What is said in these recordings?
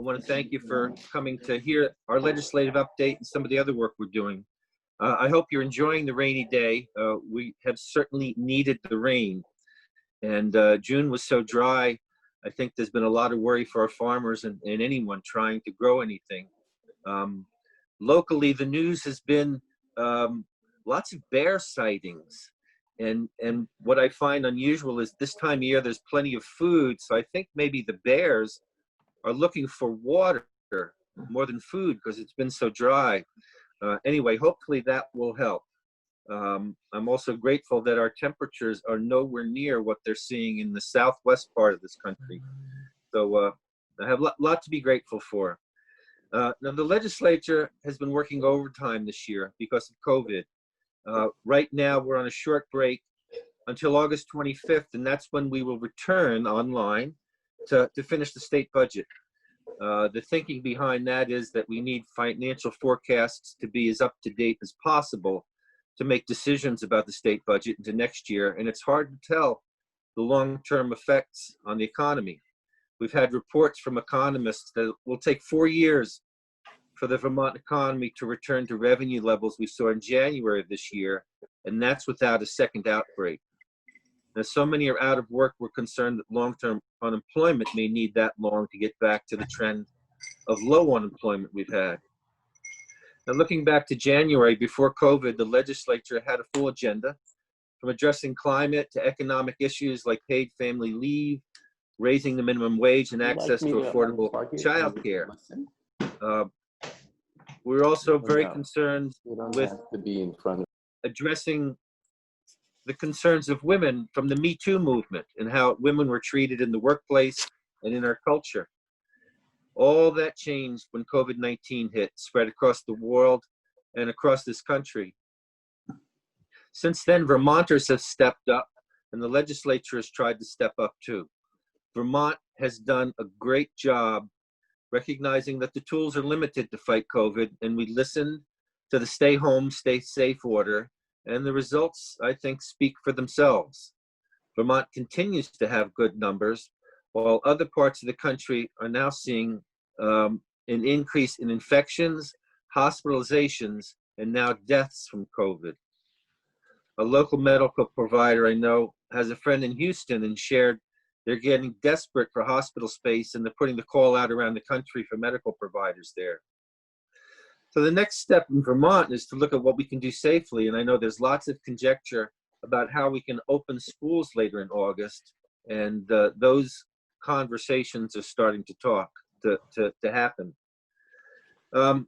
want to thank you for coming to hear our legislative update and some of the other work we're doing. I hope you're enjoying the rainy day. We have certainly needed the rain. And June was so dry, I think there's been a lot of worry for our farmers and anyone trying to grow anything. Locally, the news has been lots of bear sightings. And what I find unusual is this time of year, there's plenty of food. So I think maybe the bears are looking for water more than food because it's been so dry. Anyway, hopefully that will help. I'm also grateful that our temperatures are nowhere near what they're seeing in the southwest part of this country. So I have a lot to be grateful for. Now, the legislature has been working overtime this year because of COVID. Right now, we're on a short break until August 25th, and that's when we will return online to finish the state budget. The thinking behind that is that we need financial forecasts to be as up to date as possible to make decisions about the state budget into next year, and it's hard to tell the long-term effects on the economy. We've had reports from economists that it will take 4 years for the Vermont economy to return to revenue levels we saw in January of this year, and that's without a second outbreak. Now, so many are out of work, we're concerned that long-term unemployment may need that long to get back to the trend of low unemployment we've had. Now, looking back to January, before COVID, the legislature had a full agenda from addressing climate to economic issues like paid family leave, raising the minimum wage, and access to affordable child care. We're also very concerned with addressing the concerns of women from the Me Too movement and how women were treated in the workplace and in our culture. All that changed when COVID-19 hit, spread across the world and across this country. Since then, Vermonters have stepped up, and the legislature has tried to step up too. Vermont has done a great job recognizing that the tools are limited to fight COVID, and we listened to the stay home, stay safe order, and the results, I think, speak for themselves. Vermont continues to have good numbers, while other parts of the country are now seeing an increase in infections, hospitalizations, and now deaths from COVID. A local medical provider I know has a friend in Houston and shared they're getting desperate for hospital space, and they're putting the call out around the country for medical providers there. So the next step in Vermont is to look at what we can do safely, and I know there's lots of conjecture about how we can open schools later in August, and those conversations are starting to happen. I'm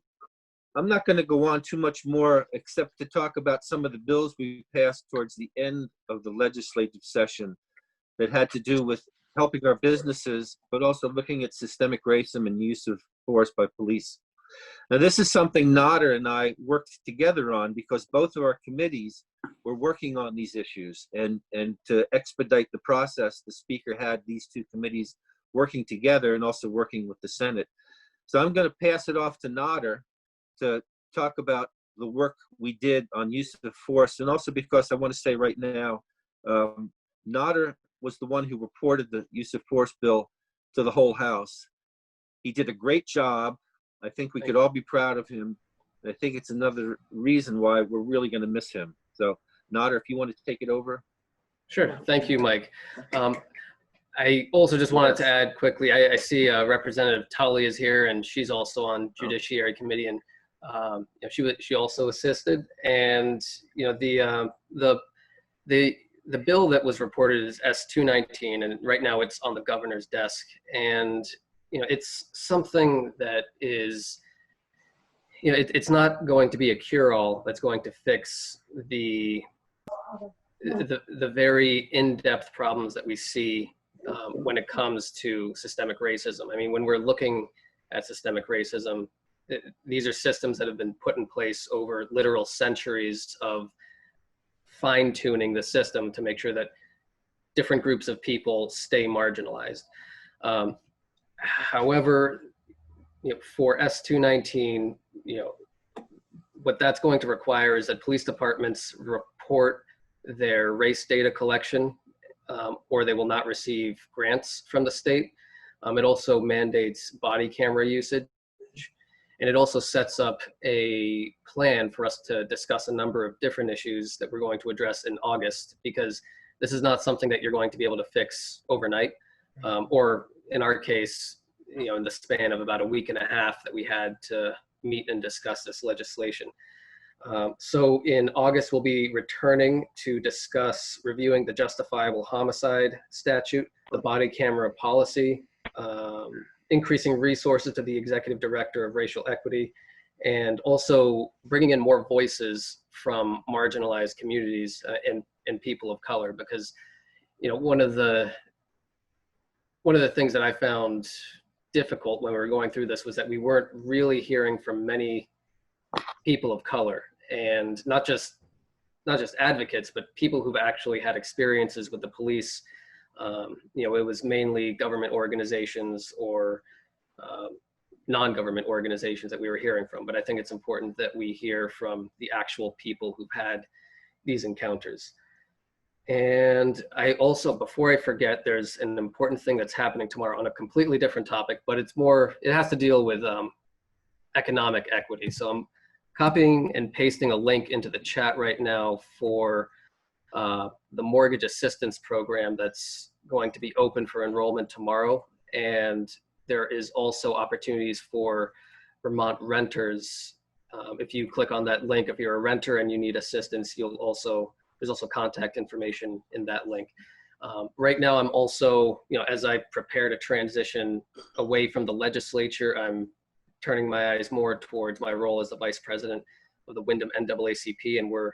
not going to go on too much more except to talk about some of the bills we passed towards the end of the legislative session that had to do with helping our businesses, but also looking at systemic racism and use of force by police. Now, this is something Nader and I worked together on because both of our committees were working on these issues, and to expedite the process, the Speaker had these two committees working together and also working with the Senate. So I'm going to pass it off to Nader to talk about the work we did on use of force, and also because I want to say right now, Nader was the one who reported the use of force bill to the whole House. He did a great job. I think we could all be proud of him. I think it's another reason why we're really going to miss him. So, Nader, if you want to take it over. Sure. Thank you, Mike. I also just wanted to add quickly, I see Representative Tully is here, and she's also on Judiciary Committee, and she also assisted. And the bill that was reported is S-219, and right now it's on the governor's desk. And it's something that is, it's not going to be a cure-all that's going to fix the very in-depth problems that we see when it comes to systemic racism. I mean, when we're looking at systemic racism, these are systems that have been put in place over literal centuries of fine-tuning the system to make sure that different groups of people stay marginalized. However, for S-219, what that's going to require is that police departments report their race data collection, or they will not receive grants from the state. It also mandates body camera usage, and it also sets up a plan for us to discuss a number of different issues that we're going to address in August, because this is not something that you're going to be able to fix overnight, or in our case, in the span of about a week and a half that we had to meet and discuss this legislation. So in August, we'll be returning to discuss reviewing the justifiable homicide statute, the body camera policy, increasing resources to the executive director of racial equity, and also bringing in more voices from marginalized communities and people of color. Because one of the things that I found difficult when we were going through this was that we weren't really hearing from many people of color, and not just advocates, but people who've actually had experiences with the police. It was mainly government organizations or non-government organizations that we were hearing from. But I think it's important that we hear from the actual people who've had these encounters. And I also, before I forget, there's an important thing that's happening tomorrow on a completely different topic, but it has to deal with economic equity. So I'm copying and pasting a link into the chat right now for the mortgage assistance program that's going to be open for enrollment tomorrow. And there is also opportunities for Vermont renters. If you click on that link, if you're a renter and you need assistance, there's also contact information in that link. Right now, I'm also, as I prepare to transition away from the legislature, I'm turning my eyes more towards my role as the vice president of the Wyndham NAACP, and we're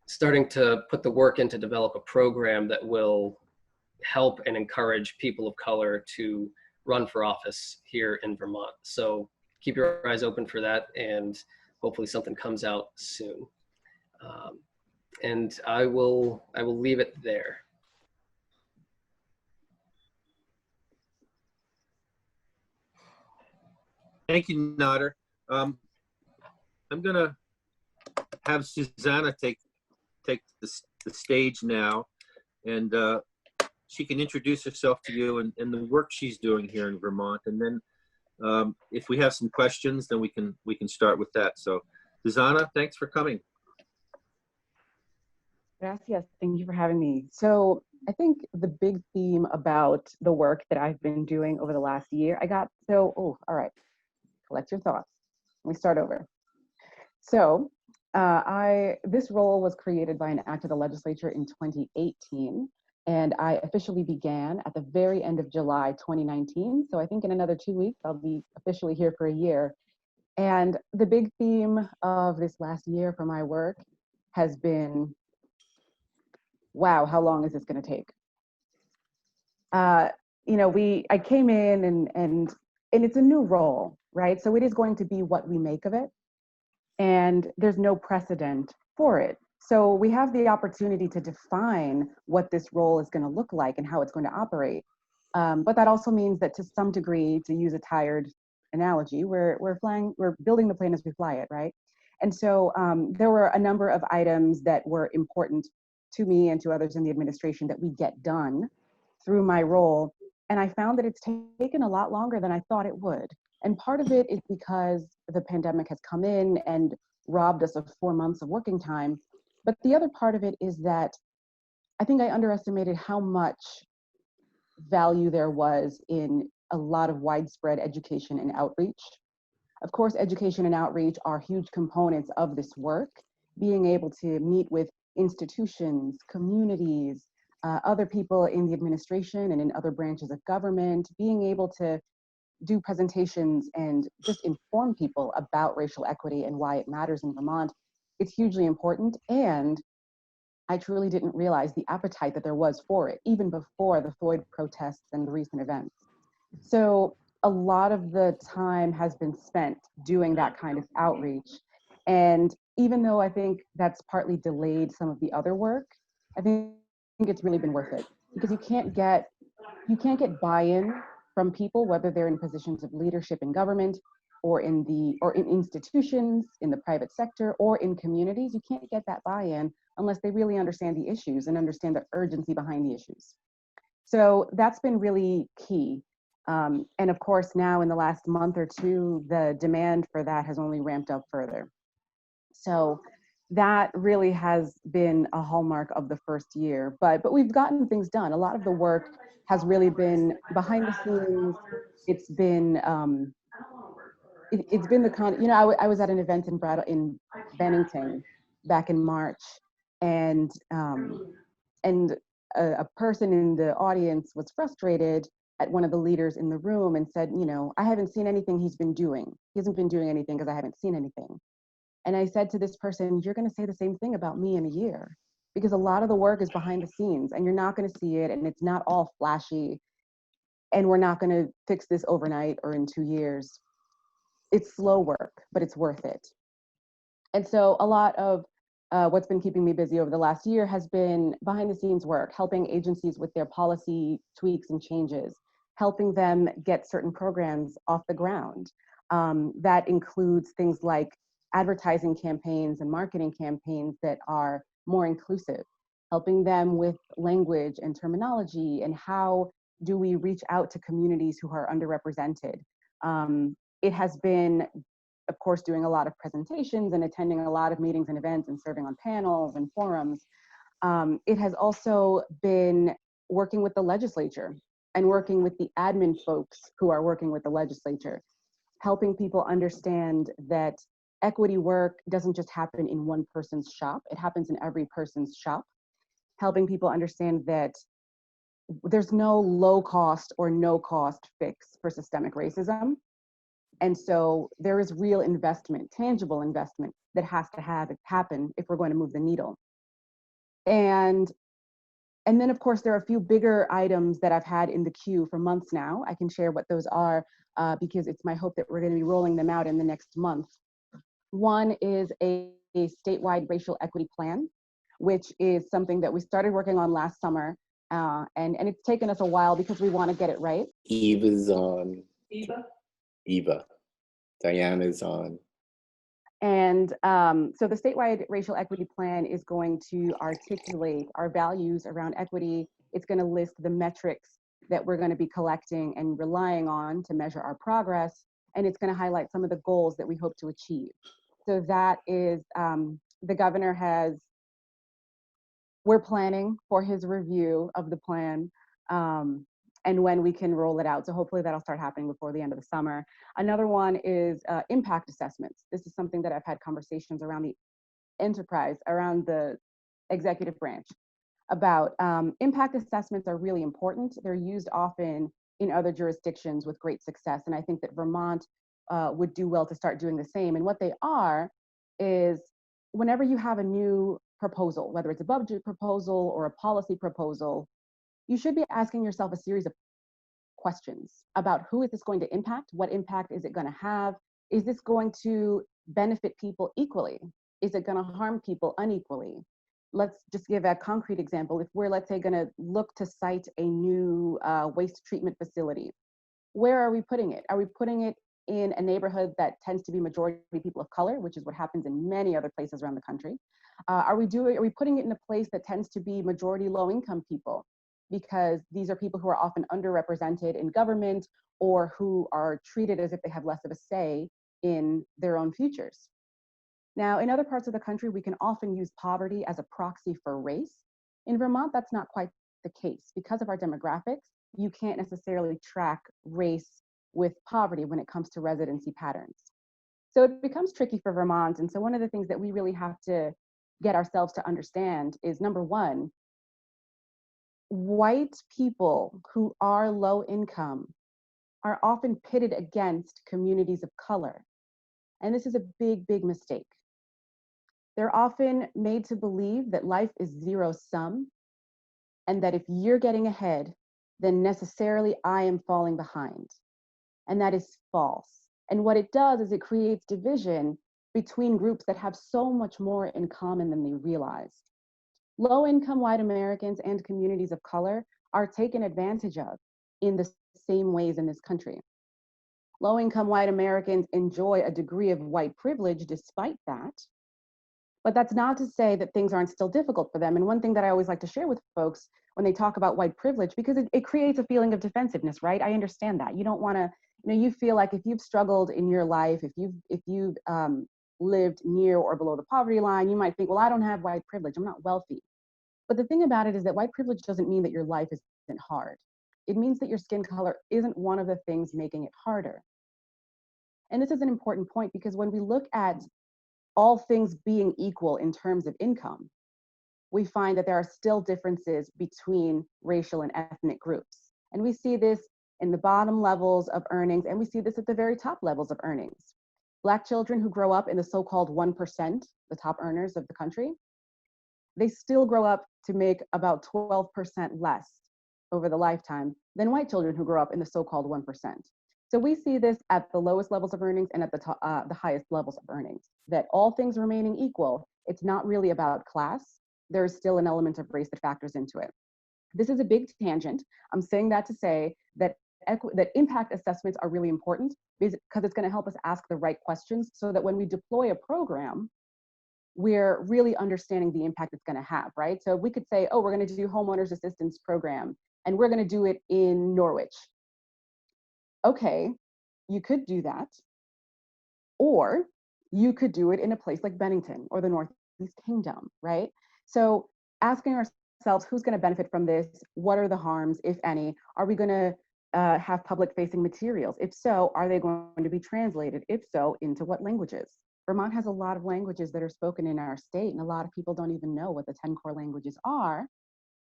starting to put the work in to develop a program that will help and encourage people of color to run for office here in Vermont. So keep your eyes open for that, and hopefully something comes out soon. And I will leave it there. Thank you, Nader. I'm gonna have Susanna take the stage now, and she can introduce herself to you and the work she's doing here in Vermont. And then if we have some questions, then we can start with that. So Susanna, thanks for coming. Gracias. Thank you for having me. So I think the big theme about the work that I've been doing over the last year, all right, collect your thoughts. Let me start over. So this role was created by an act of the legislature in 2018, and I officially began at the very end of July 2019. So I think in another 2 weeks, I'll be officially here for a year. And the big theme of this last year for my work has been, wow, how long is this going to take? I came in and it's a new role, right? So it is going to be what we make of it. And there's no precedent for it. So we have the opportunity to define what this role is going to look like and how it's going to operate. But that also means that to some degree, to use a tired analogy, we're building the plane as we fly it, right? And so there were a number of items that were important to me and to others in the administration that we get done through my role. And I found that it's taken a lot longer than I thought it would. And part of it is because the pandemic has come in and robbed us of 4 months of working time. But the other part of it is that I think I underestimated how much value there was in a lot of widespread education and outreach. Of course, education and outreach are huge components of this work. Being able to meet with institutions, communities, other people in the administration and in other branches of government, being able to do presentations and just inform people about racial equity and why it matters in Vermont, it's hugely important. And I truly didn't realize the appetite that there was for it, even before the Floyd protests and the recent events. So a lot of the time has been spent doing that kind of outreach. And even though I think that's partly delayed some of the other work, I think it's really been worth it, because you can't get buy-in from people, whether they're in positions of leadership in government or in institutions, in the private sector, or in communities. You can't get that buy-in unless they really understand the issues and understand the urgency behind the issues. So that's been really key. And of course, now in the last month or two, the demand for that has only ramped up further. So that really has been a hallmark of the first year, but we've gotten things done. A lot of the work has really been behind the scenes. It's been it's been the kind of, you know, I was at an event in Bennington back in March, and a person in the audience was frustrated at one of the leaders in the room and said, you know, I haven't seen anything he's been doing. He hasn't been doing anything because I haven't seen anything. And I said to this person, you're going to say the same thing about me in a year, because a lot of the work is behind the scenes and you're not going to see it, and it's not all flashy, and we're not going to fix this overnight or in 2 years. It's slow work, but it's worth it. And so a lot of what's been keeping me busy over the last year has been behind the scenes work, helping agencies with their policy tweaks and changes, helping them get certain programs off the ground. That includes things like advertising campaigns and marketing campaigns that are more inclusive, helping them with language and terminology, and how do we reach out to communities who are underrepresented. It has been, of course, doing a lot of presentations and attending a lot of meetings and events and serving on panels and forums. It has also been working with the legislature and working with the admin folks who are working with the legislature, helping people understand that equity work doesn't just happen in one person's shop, it happens in every person's shop, helping people understand that there's no low cost or no cost fix for systemic racism. And so there is real investment, tangible investment that has to happen if we're going to move the needle. And then of course, there are a few bigger items that I've had in the queue for months now. I can share what those are because it's my hope that we're going to be rolling them out in the next month. One is a statewide racial equity plan, which is something that we started working on last summer. And it's taken us a while because we want to get it right. Eva's on. Eva. Diana's on. And so the statewide racial equity plan is going to articulate our values around equity. It's going to list the metrics that we're going to be collecting and relying on to measure our progress. And it's going to highlight some of the goals that we hope to achieve. So that is, the governor we're planning for his review of the plan and when we can roll it out. So hopefully that'll start happening before the end of the summer. Another one is impact assessments. This is something that I've had conversations around the enterprise, around the executive branch about. Impact assessments are really important. They're used often in other jurisdictions with great success. And I think that Vermont would do well to start doing the same. And what they are is whenever you have a new proposal, whether it's a budget proposal or a policy proposal, you should be asking yourself a series of questions about who is this going to impact? What impact is it going to have? Is this going to benefit people equally? Is it going to harm people unequally? Let's just give a concrete example. If we're, let's say, going to look to site a new waste treatment facility, where are we putting it? Are we putting it in a neighborhood that tends to be majority people of color, which is what happens in many other places around the country? Are we putting it in a place that tends to be majority low-income people? Because these are people who are often underrepresented in government or who are treated as if they have less of a say in their own futures. Now, in other parts of the country, we can often use poverty as a proxy for race. In Vermont, that's not quite the case. Because of our demographics, you can't necessarily track race with poverty when it comes to residency patterns. So it becomes tricky for Vermont. And so one of the things that we really have to get ourselves to understand is, number one, white people who are low income are often pitted against communities of color. And this is a big, big mistake. They're often made to believe that life is zero sum and that if you're getting ahead, then necessarily I am falling behind. And that is false. And what it does is it creates division between groups that have so much more in common than they realize. Low-income white Americans and communities of color are taken advantage of in the same ways in this country. Low-income white Americans enjoy a degree of white privilege despite that, but that's not to say that things aren't still difficult for them. And one thing that I always like to share with folks, when they talk about white privilege, because it creates a feeling of defensiveness, right? I understand that. You don't want to, you feel like if you've struggled in your life, if you've lived near or below the poverty line, you might think, well, I don't have white privilege, I'm not wealthy. But the thing about it is that white privilege doesn't mean that your life isn't hard. It means that your skin color isn't one of the things making it harder. And this is an important point, because when we look at all things being equal in terms of income, we find that there are still differences between racial and ethnic groups. And we see this in the bottom levels of earnings, and we see this at the very top levels of earnings. Black children who grow up in the so-called 1%, the top earners of the country, they still grow up to make about 12% less over the lifetime than white children who grow up in the so-called 1%. So we see this at the lowest levels of earnings and at the highest levels of earnings, that all things remaining equal, it's not really about class. There is still an element of race that factors into it. This is a big tangent. I'm saying that to say that impact assessments are really important, because it's going to help us ask the right questions, so that when we deploy a program, we're really understanding the impact it's going to have, right? So we could say, oh, we're going to do homeowners assistance program, and we're going to do it in Norwich. Okay, you could do that. Or you could do it in a place like Bennington or the Northeast Kingdom, right? So asking ourselves, who's going to benefit from this? What are the harms, if any? Are we going to have public-facing materials? If so, are they going to be translated? If so, into what languages? Vermont has a lot of languages that are spoken in our state, and a lot of people don't even know what the 10 core languages are,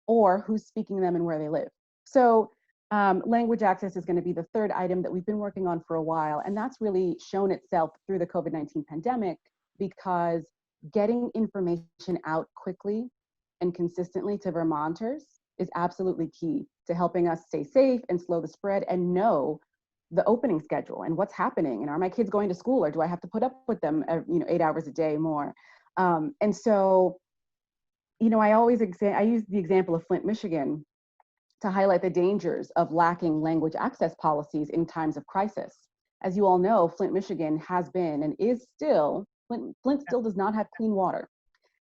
or who's speaking them and where they live. So language access is going to be the third item that we've been working on for a while, and that's really shown itself through the COVID-19 pandemic, because getting information out quickly and consistently to Vermonters is absolutely key to helping us stay safe and slow the spread and know the opening schedule and what's happening, and are my kids going to school, or do I have to put up with them 8 hours a day more. And so I use the example of Flint, Michigan, to highlight the dangers of lacking language access policies in times of crisis. As you all know, Flint, Michigan has been and is still, Flint still does not have clean water.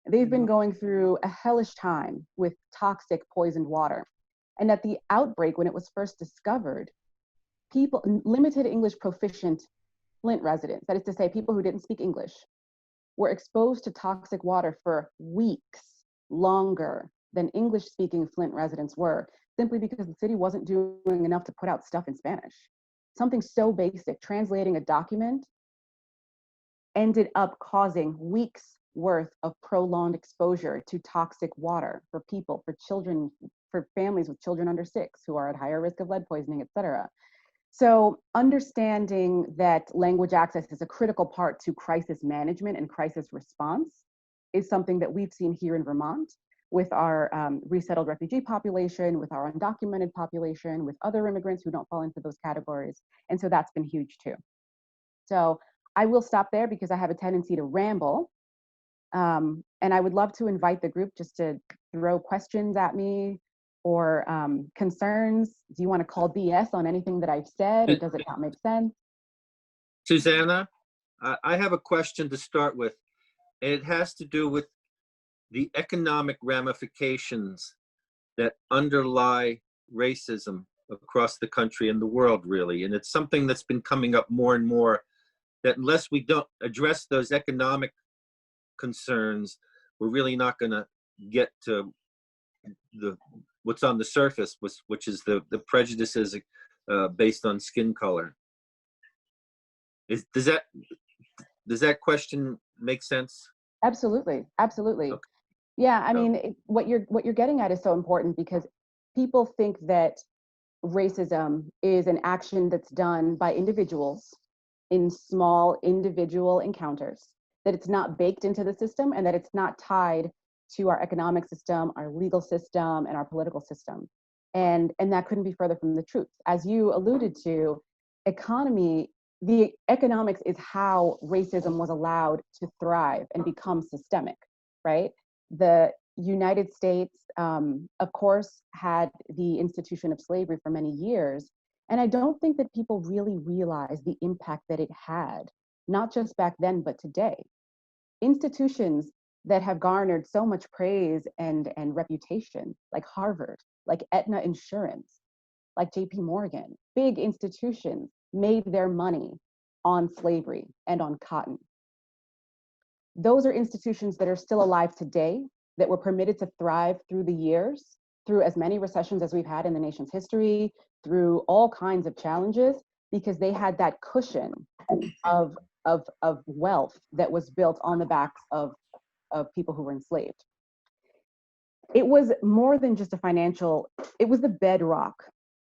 They've been going through a hellish time with toxic poisoned water. And at the outbreak, when it was first discovered, limited English proficient Flint residents, that is to say, people who didn't speak English, were exposed to toxic water for weeks longer than English-speaking Flint residents were, simply because the city wasn't doing enough to put out stuff in Spanish. Something so basic, translating a document, ended up causing weeks worth of prolonged exposure to toxic water for people, for children, for families with children under 6 who are at higher risk of lead poisoning, et cetera. So understanding that language access is a critical part to crisis management and crisis response is something that we've seen here in Vermont with our resettled refugee population, with our undocumented population, with other immigrants who don't fall into those categories. And so that's been huge too. So I will stop there because I have a tendency to ramble. And I would love to invite the group just to throw questions at me or concerns. Do you want to call BS on anything that I've said, or does it not make sense? Susanna, I have a question to start with. It has to do with the economic ramifications that underlie racism across the country and the world, really. And it's something that's been coming up more and more, that unless we don't address those economic concerns, we're really not going to get to what's on the surface, which is the prejudices based on skin color. Does that question make sense? Absolutely, absolutely. Okay. Yeah, I mean, what you're getting at is so important, because people think that racism is an action that's done by individuals in small individual encounters, that it's not baked into the system, and that it's not tied to our economic system, our legal system, and our political system. And that couldn't be further from the truth. As you alluded to, the economics is how racism was allowed to thrive and become systemic, right? The United States, of course, had the institution of slavery for many years. And I don't think that people really realize the impact that it had, not just back then, but today. Institutions that have garnered so much praise and reputation, like Harvard, like Aetna Insurance, like JP Morgan, big institutions made their money on slavery and on cotton. Those are institutions that are still alive today, that were permitted to thrive through the years, through as many recessions as we've had in the nation's history, through all kinds of challenges, because they had that cushion of wealth that was built on the backs of people who were enslaved. It was more than just a financial, it was the bedrock.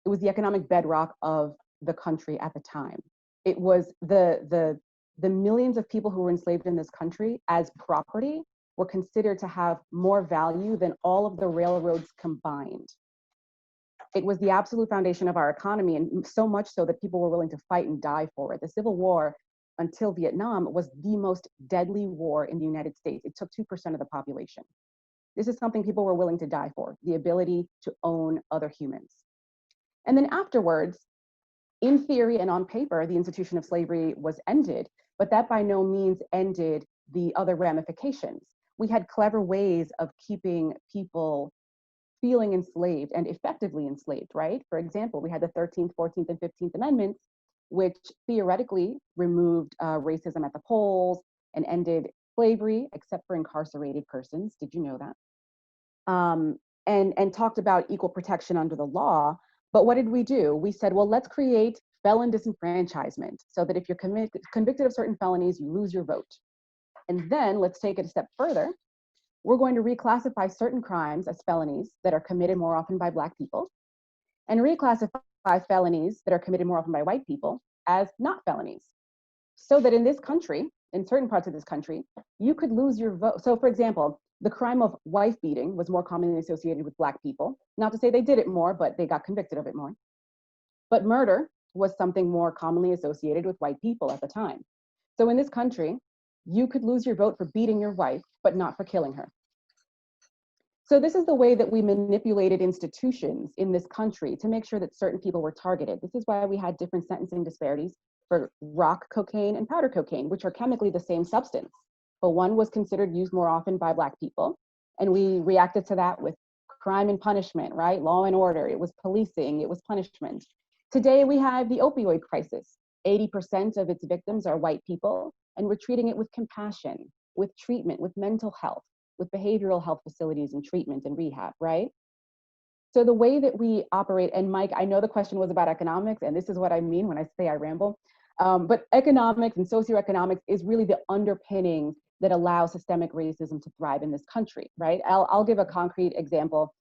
It was the economic bedrock of the country at the time. It was the millions of people who were enslaved in this country as property were considered to have more value than all of the railroads combined. It was the absolute foundation of our economy, and so much so that people were willing to fight and die for it. The Civil War, until Vietnam, was the most deadly war in the United States. It took 2% of the population. This is something people were willing to die for, the ability to own other humans. And then afterwards, in theory and on paper, the institution of slavery was ended, but that by no means ended the other ramifications. We had clever ways of keeping people feeling enslaved and effectively enslaved, right? For example, we had the 13th, 14th, and 15th Amendments, which theoretically removed racism at the polls and ended slavery, except for incarcerated persons. Did you know that? And talked about equal protection under the law. But what did we do? We said, well, let's create felon disenfranchisement so that if you're convicted of certain felonies, you lose your vote. And then let's take it a step further. We're going to reclassify certain crimes as felonies that are committed more often by Black people, and reclassify felonies that are committed more often by white people as not felonies. So that in this country, in certain parts of this country, you could lose your vote. So for example, the crime of wife beating was more commonly associated with Black people. Not to say they did it more, but they got convicted of it more. But murder was something more commonly associated with white people at the time. So in this country, you could lose your vote for beating your wife, but not for killing her. So this is the way that we manipulated institutions in this country to make sure that certain people were targeted. This is why we had different sentencing disparities for rock cocaine and powder cocaine, which are chemically the same substance, but one was considered used more often by Black people. And we reacted to that with crime and punishment, right? Law and order, it was policing, it was punishment. Today we have the opioid crisis. 80% of its victims are white people, and we're treating it with compassion, with treatment, with mental health, with behavioral health facilities and treatment and rehab, right? So the way that we operate, and Mike, I know the question was about economics, and this is what I mean when I say I ramble, but economics and socioeconomics is really the underpinning that allows systemic racism to thrive in this country, right? I'll give a concrete example.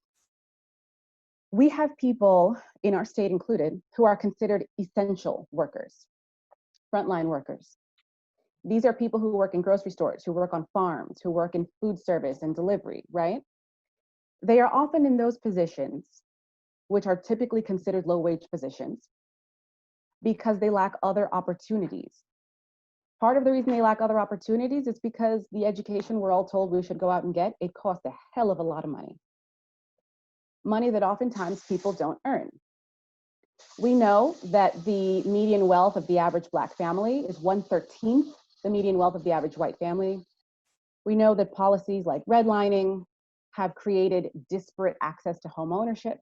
We have people, in our state included, who are considered essential workers, frontline workers. These are people who work in grocery stores, who work on farms, who work in food service and delivery, right? They are often in those positions, which are typically considered low-wage positions, because they lack other opportunities. Part of the reason they lack other opportunities is because the education we're all told we should go out and get, it costs a hell of a lot of money. Money that oftentimes people don't earn. We know that the median wealth of the average Black family is 1/13 the median wealth of the average white family. We know that policies like redlining have created disparate access to home ownership.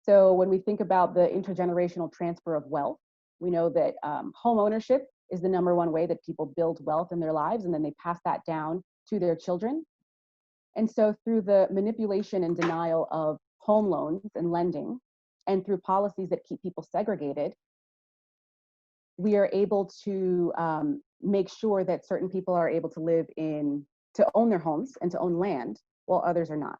So when we think about the intergenerational transfer of wealth, we know that home ownership is the #1 way that people build wealth in their lives, and then they pass that down to their children. And so through the manipulation and denial of home loans and lending, and through policies that keep people segregated, we are able to make sure that certain people are able to to own their homes and to own land, while others are not.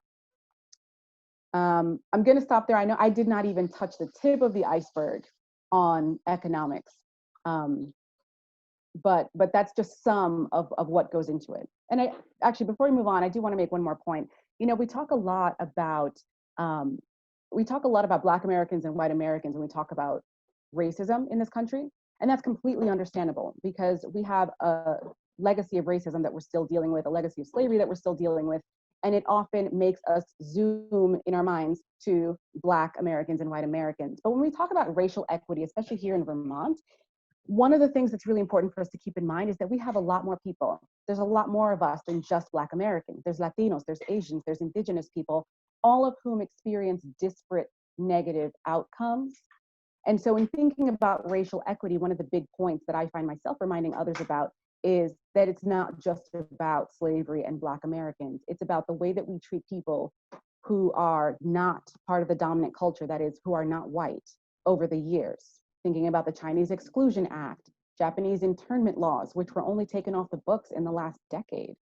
I'm gonna stop there. I know I did not even touch the tip of the iceberg on economics, but that's just some of what goes into it. And actually, before we move on, I do wanna make one more point. You know, we talk a lot about Black Americans and white Americans when we talk about racism in this country. And that's completely understandable, because we have a legacy of racism that we're still dealing with, a legacy of slavery that we're still dealing with. And it often makes us zoom in our minds to Black Americans and white Americans. But when we talk about racial equity, especially here in Vermont, one of the things that's really important for us to keep in mind is that we have a lot more people. There's a lot more of us than just Black Americans. There's Latinos, there's Asians, there's Indigenous people, all of whom experience disparate negative outcomes. And so in thinking about racial equity, one of the big points that I find myself reminding others about is that it's not just about slavery and Black Americans. It's about the way that we treat people who are not part of the dominant culture, that is, who are not white over the years. Thinking about the Chinese Exclusion Act, Japanese internment laws, which were only taken off the books in the last decade.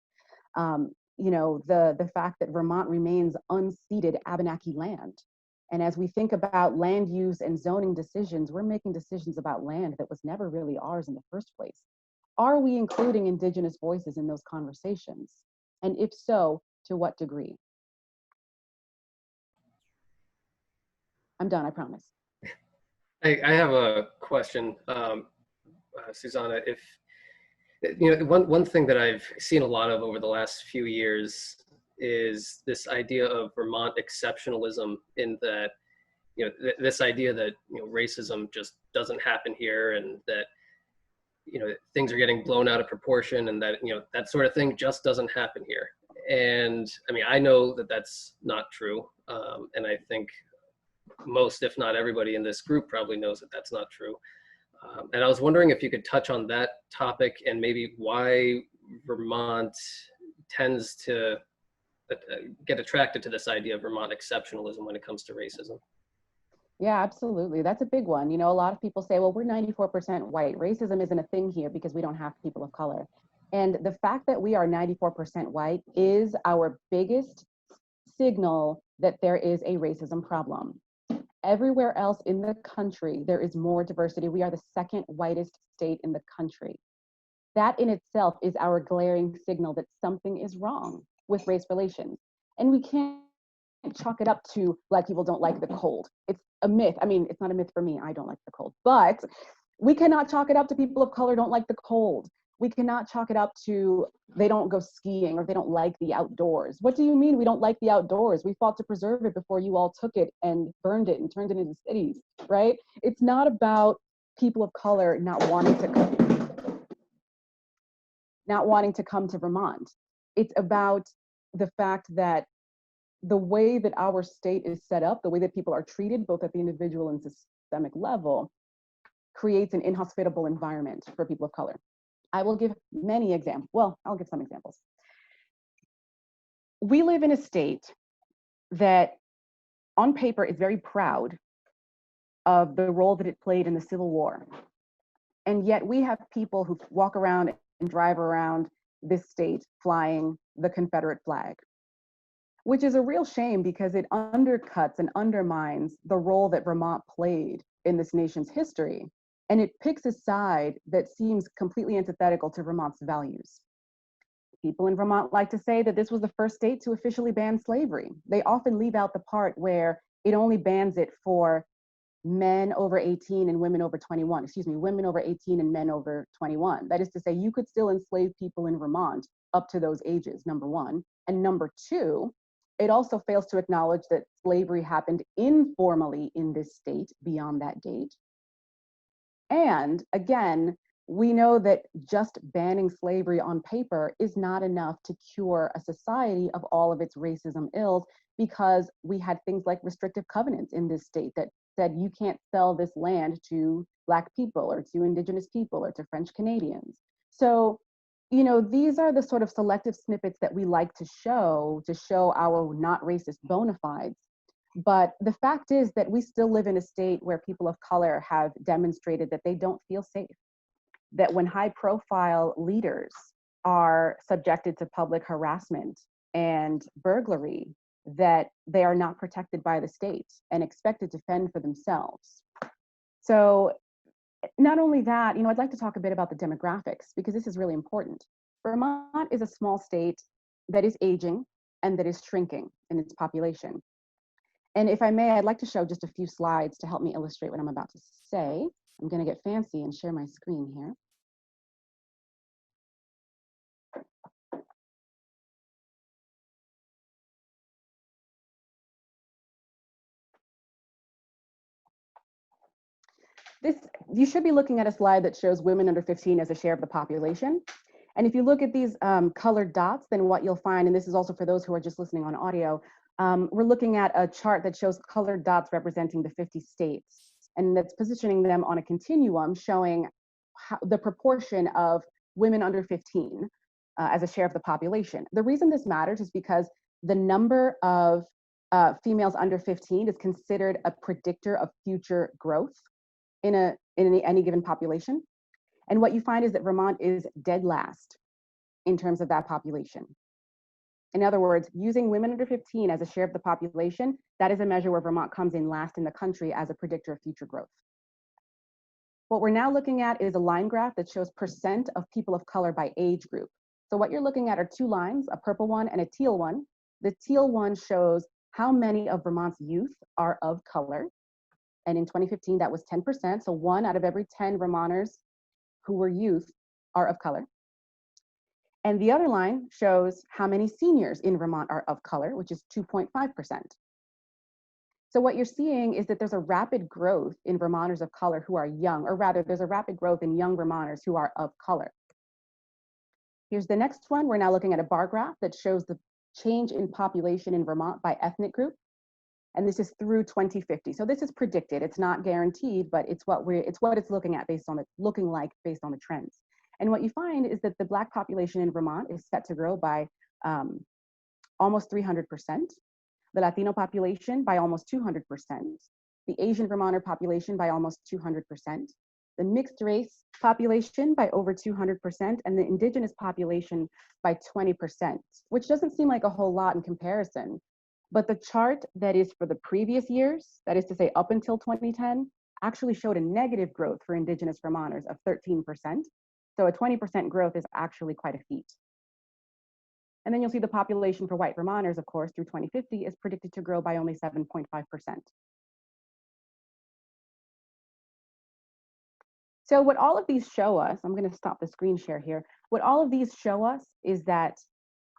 You know, the fact that Vermont remains unceded Abenaki land. And as we think about land use and zoning decisions, we're making decisions about land that was never really ours in the first place. Are we including Indigenous voices in those conversations? And if so, to what degree? I'm done, I promise. I have a question, Susanna. If you know, one thing that I've seen a lot of over the last few years is this idea of Vermont exceptionalism, in that, you know, this idea that, you know, racism just doesn't happen here, and that, you know, things are getting blown out of proportion, and that, you know, that sort of thing just doesn't happen here. And I mean, I know that that's not true, and I think most, if not everybody in this group, probably knows that that's not true. And I was wondering if you could touch on that topic, and maybe why Vermont tends to get attracted to this idea of Vermont exceptionalism when it comes to racism. Yeah, absolutely. That's a big one. You know, a lot of people say, well, we're 94% white. Racism isn't a thing here because we don't have people of color. And the fact that we are 94% white is our biggest signal that there is a racism problem. Everywhere else in the country, there is more diversity. We are the second whitest state in the country. That in itself is our glaring signal that something is wrong with race relations. And we can't chalk it up to Black people don't like the cold. It's a myth. I mean, it's not a myth for me. I don't like the cold. But we cannot chalk it up to people of color don't like the cold. We cannot chalk it up to they don't go skiing or they don't like the outdoors. What do you mean we don't like the outdoors? We fought to preserve it before you all took it and burned it and turned it into cities, right? It's not about people of color not wanting to come to Vermont. It's about the fact that the way that our state is set up, the way that people are treated, both at the individual and systemic level, creates an inhospitable environment for people of color. I will give many examples. Well, I'll give some examples. We live in a state that on paper is very proud of the role that it played in the Civil War. And yet we have people who walk around and drive around this state flying the Confederate flag, which is a real shame because it undercuts and undermines the role that Vermont played in this nation's history. And it picks a side that seems completely antithetical to Vermont's values. People in Vermont like to say that this was the first state to officially ban slavery. They often leave out the part where it only bans it for men over 18 and women over 21, women over 18 and men over 21. That is to say, you could still enslave people in Vermont up to those ages, number one. And number two, it also fails to acknowledge that slavery happened informally in this state beyond that date. And again, we know that just banning slavery on paper is not enough to cure a society of all of its racism ills, because we had things like restrictive covenants in this state that said you can't sell this land to Black people or to Indigenous people or to French Canadians. So, you know, these are the sort of selective snippets that we like to show our not racist bona fides. But the fact is that we still live in a state where people of color have demonstrated that they don't feel safe, that when high profile leaders are subjected to public harassment and burglary, that they are not protected by the state and expected to fend for themselves. So not only that, you know, I'd like to talk a bit about the demographics, because this is really important. Vermont is a small state that is aging and that is shrinking in its population. And if I may, I'd like to show just a few slides to help me illustrate what I'm about to say. I'm going to get fancy and share my screen here. You should be looking at a slide that shows women under 15 as a share of the population. And if you look at these colored dots, then what you'll find, and this is also for those who are just listening on audio, we're looking at a chart that shows colored dots representing the 50 states, and that's positioning them on a continuum showing the proportion of women under 15 as a share of the population. The reason this matters is because the number of females under 15 is considered a predictor of future growth in any given population. And what you find is that Vermont is dead last in terms of that population. In other words, using women under 15 as a share of the population, that is a measure where Vermont comes in last in the country as a predictor of future growth. What we're now looking at is a line graph that shows percent of people of color by age group. So what you're looking at are two lines, a purple one and a teal one. The teal one shows how many of Vermont's youth are of color. And in 2015, that was 10%. So 1 out of every 10 Vermonters who were youth are of color. And the other line shows how many seniors in Vermont are of color, which is 2.5%. So what you're seeing is that there's a rapid growth in Vermonters of color who are young, or rather there's a rapid growth in young Vermonters who are of color. Here's the next one. We're now looking at a bar graph that shows the change in population in Vermont by ethnic group. And this is through 2050. So this is predicted. It's not guaranteed, but it's what it's looking at based on based on the trends. And what you find is that the Black population in Vermont is set to grow by almost 300%, the Latino population by almost 200%, the Asian Vermonter population by almost 200%, the mixed race population by over 200%, and the indigenous population by 20%, which doesn't seem like a whole lot in comparison. But the chart that is for the previous years, that is to say up until 2010, actually showed a negative growth for indigenous Vermonters of 13%. So a 20% growth is actually quite a feat. And then you'll see the population for white Vermonters, of course, through 2050 is predicted to grow by only 7.5%. So what all of these show us, I'm going to stop the screen share here. What all of these show us is that,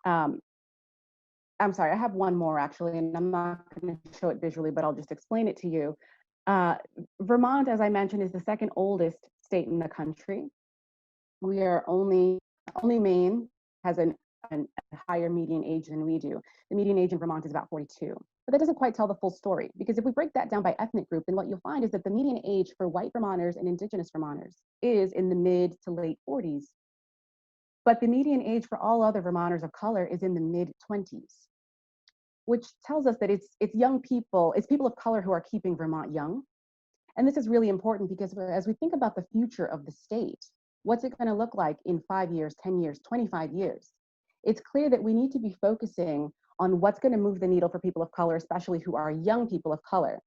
I'm sorry, I have one more actually, and I'm not going to show it visually, but I'll just explain it to you. Vermont, as I mentioned, is the second oldest state in the country. We are only Maine has a higher median age than we do. The median age in Vermont is about 42. But that doesn't quite tell the full story, because if we break that down by ethnic group, then what you'll find is that the median age for white Vermonters and indigenous Vermonters is in the mid to late 40s. But the median age for all other Vermonters of color is in the mid 20s, which tells us that it's young people, it's people of color who are keeping Vermont young. And this is really important because as we think about the future of the state, what's it going to look like in 5 years, 10 years, 25 years? It's clear that we need to be focusing on what's going to move the needle for people of color, especially who are young people of color.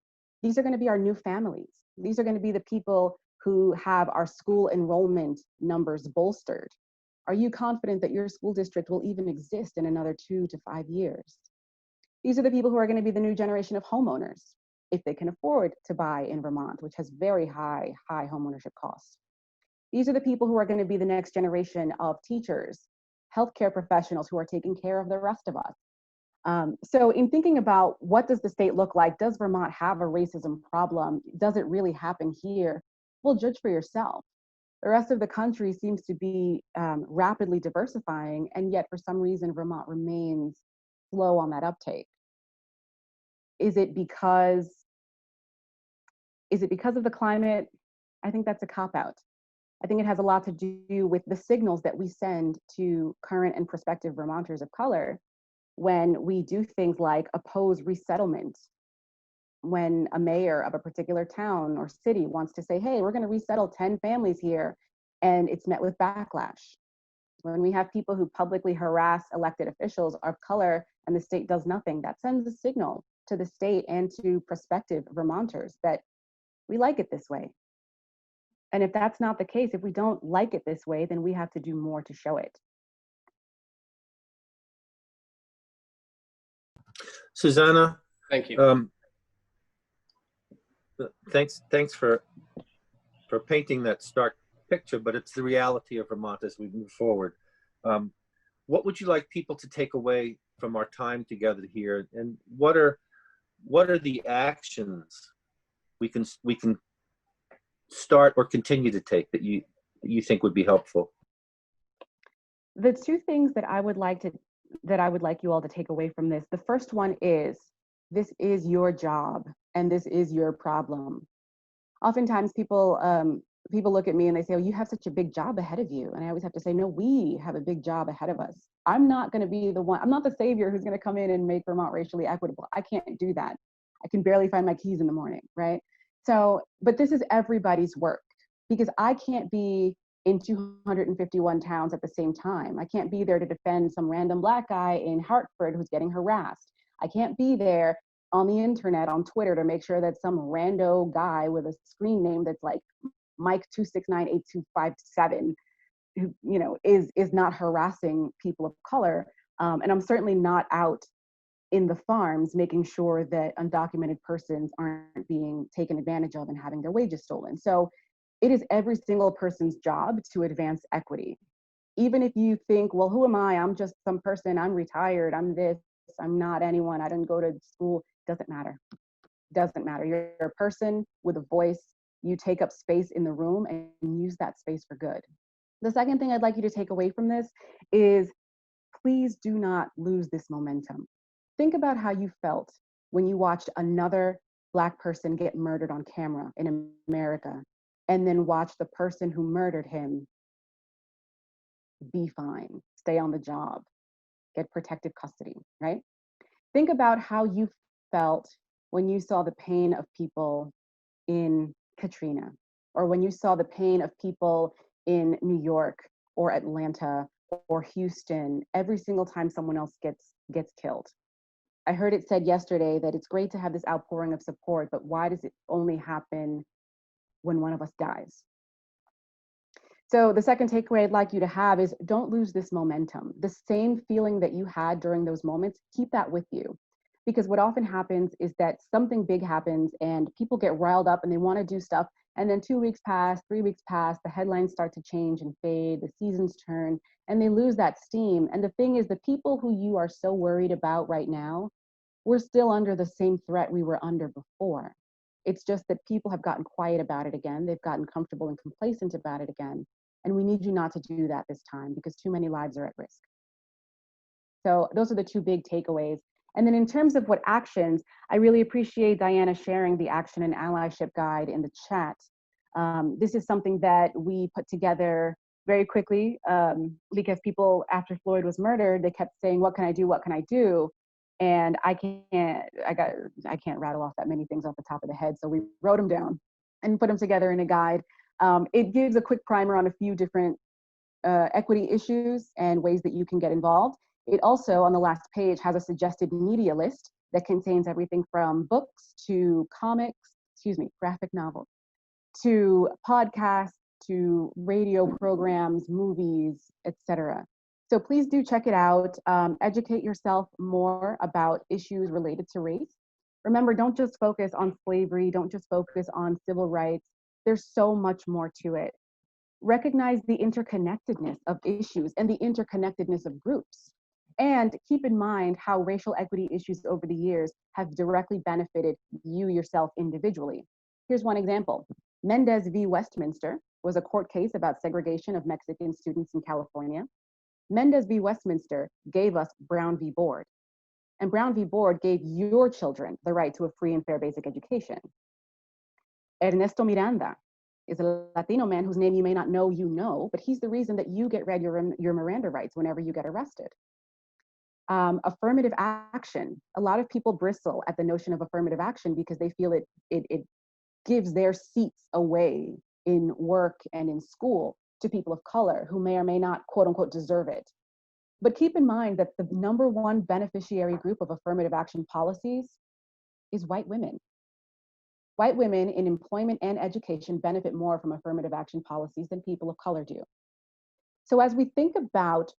These are going to be our new families. These are going to be the people who have our school enrollment numbers bolstered. Are you confident that your school district will even exist in another 2 to 5 years? These are the people who are going to be the new generation of homeowners, if they can afford to buy in Vermont, which has very high homeownership costs. These are the people who are going to be the next generation of teachers, healthcare professionals who are taking care of the rest of us. So in thinking about what does the state look like, does Vermont have a racism problem? Does it really happen here? Well, judge for yourself. The rest of the country seems to be rapidly diversifying, and yet for some reason Vermont remains slow on that uptake. Is it because of the climate? I think that's a cop-out. I think it has a lot to do with the signals that we send to current and prospective Vermonters of color when we do things like oppose resettlement, when a mayor of a particular town or city wants to say, hey, we're going to resettle 10 families here, and it's met with backlash. When we have people who publicly harass elected officials of color and the state does nothing, that sends a signal to the state and to prospective Vermonters that we like it this way. And if that's not the case, if we don't like it this way, then we have to do more to show it. Susanna. Thank you. Thanks for painting that stark picture, but it's the reality of Vermont as we move forward. What would you like people to take away from our time together here, and what are the actions we can start or continue to take that you think would be helpful? The two things that I would like you all to take away from this. The first one is, this is your job and this is your problem. Oftentimes people look at me and they say, oh, you have such a big job ahead of you. And I always have to say, no, we have a big job ahead of us. I'm not going to be the one, I'm not the savior who's going to come in and make Vermont racially equitable. I can't do that. I can barely find my keys in the morning, right? So, but this is everybody's work, because I can't be in 251 towns at the same time. I can't be there to defend some random Black guy in Hartford who's getting harassed. I can't be there on the internet, on Twitter, to make sure that some rando guy with a screen name that's like Mike2698257, who, you know, is not harassing people of color. And I'm certainly not out in the farms making sure that undocumented persons aren't being taken advantage of and having their wages stolen. So it is every single person's job to advance equity. Even if you think, well, who am I? I'm just some person, I'm retired, I'm this, I'm not anyone, I didn't go to school. Doesn't matter. Doesn't matter. You're a person with a voice. You take up space in the room and use that space for good. The second thing I'd like you to take away from this is, please do not lose this momentum. Think about how you felt when you watched another Black person get murdered on camera in America, and then watch the person who murdered him be fine, stay on the job, get protective custody, right? Think about how you felt when you saw the pain of people in Katrina, or when you saw the pain of people in New York or Atlanta or Houston every single time someone else gets killed. I heard it said yesterday that it's great to have this outpouring of support, but why does it only happen when one of us dies? So the second takeaway I'd like you to have is, don't lose this momentum. The same feeling that you had during those moments, keep that with you. Because what often happens is that something big happens and people get riled up and they want to do stuff. And then 2 weeks pass, 3 weeks pass, the headlines start to change and fade, the seasons turn, and they lose that steam. And the thing is, the people who you are so worried about right now, we're still under the same threat we were under before. It's just that people have gotten quiet about it again. They've gotten comfortable and complacent about it again. And we need you not to do that this time, because too many lives are at risk. So those are the two big takeaways. And then in terms of what actions, I really appreciate Diana sharing the Action and Allyship Guide in the chat. This is something that we put together very quickly because people, after Floyd was murdered, they kept saying, what can I do? What can I do? And I can't rattle off that many things off the top of the head. So we wrote them down and put them together in a guide. It gives a quick primer on a few different equity issues and ways that you can get involved. It also, on the last page, has a suggested media list that contains everything from books to comics, graphic novels, to podcasts, to radio programs, movies, etc. So please do check it out. Educate yourself more about issues related to race. Remember, don't just focus on slavery, don't just focus on civil rights. There's so much more to it. Recognize the interconnectedness of issues and the interconnectedness of groups. And keep in mind how racial equity issues over the years have directly benefited you yourself individually. Here's one example. Mendes v. Westminster was a court case about segregation of Mexican students in California. Mendes v. Westminster gave us Brown v. Board. And Brown v. Board gave your children the right to a free and fair basic education. Ernesto Miranda is a Latino man whose name you may not know, but he's the reason that you get read your Miranda rights whenever you get arrested. Affirmative action. A lot of people bristle at the notion of affirmative action because they feel it gives their seats away in work and in school to people of color who may or may not, quote unquote, deserve it. But keep in mind that the number one beneficiary group of affirmative action policies is white women. White women in employment and education benefit more from affirmative action policies than people of color do. So as we think about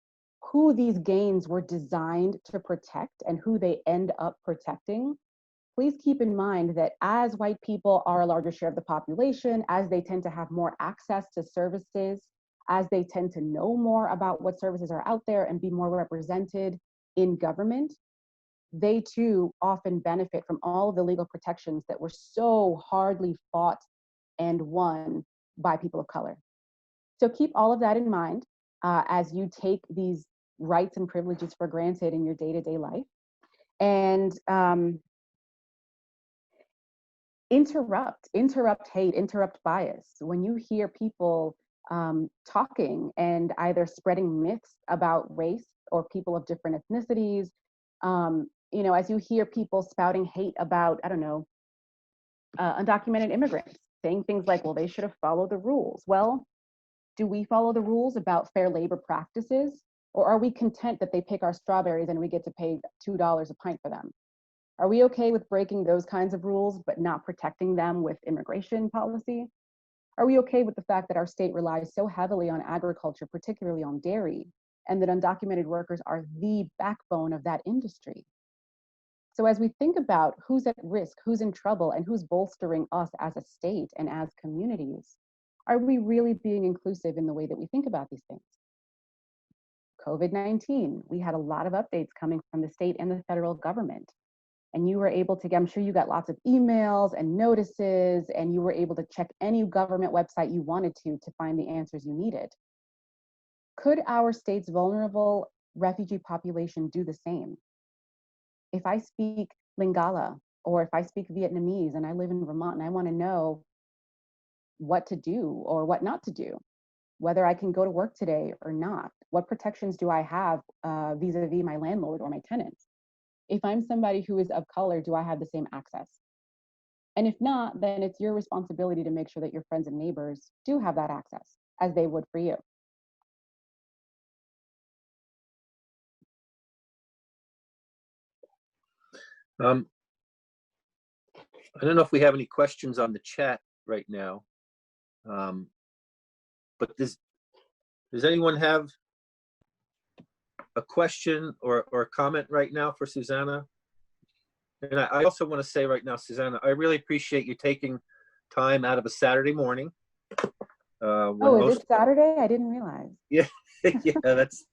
who these gains were designed to protect and who they end up protecting, please keep in mind that as white people are a larger share of the population, as they tend to have more access to services, as they tend to know more about what services are out there and be more represented in government, they too often benefit from all of the legal protections that were so hardly fought and 1 by people of color. So keep all of that in mind as you take these rights and privileges for granted in your day-to-day life. And interrupt hate, interrupt bias. When you hear people talking and either spreading myths about race or people of different ethnicities, you know, as you hear people spouting hate about, I don't know, undocumented immigrants, saying things like, well, they should have followed the rules. Well, do we follow the rules about fair labor practices? Or are we content that they pick our strawberries and we get to pay $2 a pint for them? Are we okay with breaking those kinds of rules, but not protecting them with immigration policy? Are we okay with the fact that our state relies so heavily on agriculture, particularly on dairy, and that undocumented workers are the backbone of that industry? So as we think about who's at risk, who's in trouble, and who's bolstering us as a state and as communities, are we really being inclusive in the way that we think about these things? COVID-19, we had a lot of updates coming from the state and the federal government. And you were able to, I'm sure you got lots of emails and notices, and you were able to check any government website you wanted to find the answers you needed. Could our state's vulnerable refugee population do the same? If I speak Lingala, or if I speak Vietnamese and I live in Vermont and I want to know what to do or what not to do, whether I can go to work today or not, what protections do I have vis-a-vis my landlord or my tenants? If I'm somebody who is of color, do I have the same access? And if not, then it's your responsibility to make sure that your friends and neighbors do have that access as they would for you. I don't know if we have any questions on the chat right now, but does anyone have a question or a comment right now for Susanna? And I also want to say right now, Susanna, I really appreciate you taking time out of a Saturday morning. Oh, is it Saturday? I didn't realize. Yeah, yeah, that's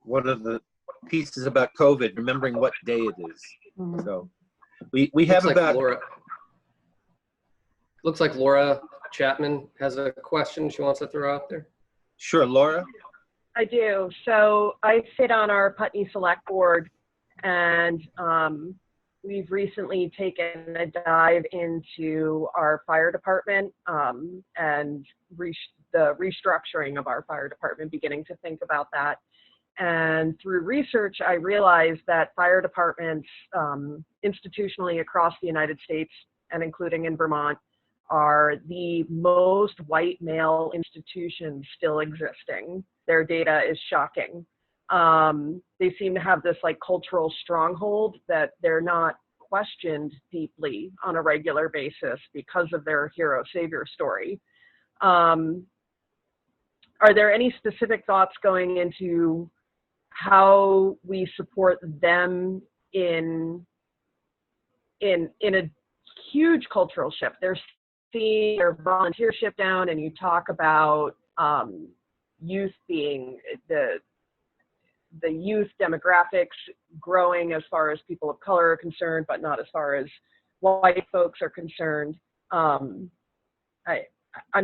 one of the pieces about COVID, remembering what day it is. Mm-hmm. So we have about looks like Laura Chapman has a question she wants to throw out there. Sure, Laura. I do. So I sit on our Putney Select Board, and we've recently taken a dive into our fire department and the restructuring of our fire department, beginning to think about that. And through research, I realized that fire departments institutionally across the United States, and including in Vermont, are the most white male institutions still existing. Their data is shocking. They seem to have this like cultural stronghold that they're not questioned deeply on a regular basis because of their hero savior story. Are there any specific thoughts going into how we support them in a huge cultural shift? They're seeing their volunteership down, and you talk about youth being the youth demographics growing as far as people of color are concerned, but not as far as white folks are concerned. I